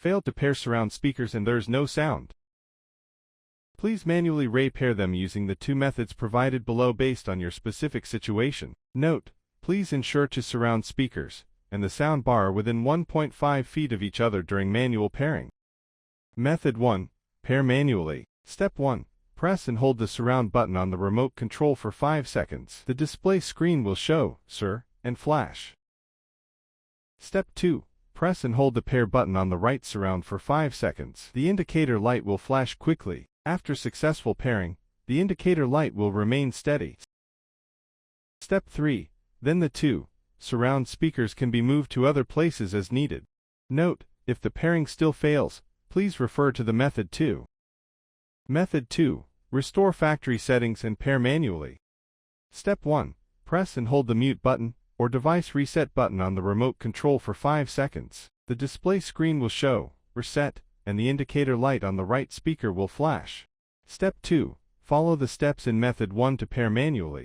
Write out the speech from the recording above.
Failed to pair surround speakers and there's no sound. Please manually repair them using the two methods provided below based on your specific situation. Note: please ensure to surround speakers and the sound bar within 1.5 feet of each other during manual pairing. Method 1. Pair manually. Step 1. Press and hold the surround button on the remote control for 5 seconds. The display screen will show, "Sir," and flash. Step 2. Press and hold the pair button on the right surround for 5 seconds. The indicator light will flash quickly. After successful pairing, the indicator light will remain steady. Step 3. Then the two surround speakers can be moved to other places as needed. Note: if the pairing still fails, please refer to the Method 2. Method 2. Restore factory settings and pair manually. Step 1. Press and hold the mute button or device reset button on the remote control for 5 seconds. The display screen will show "Reset," and the indicator light on the right speaker will flash. Step 2. Follow the steps in Method 1 to pair manually.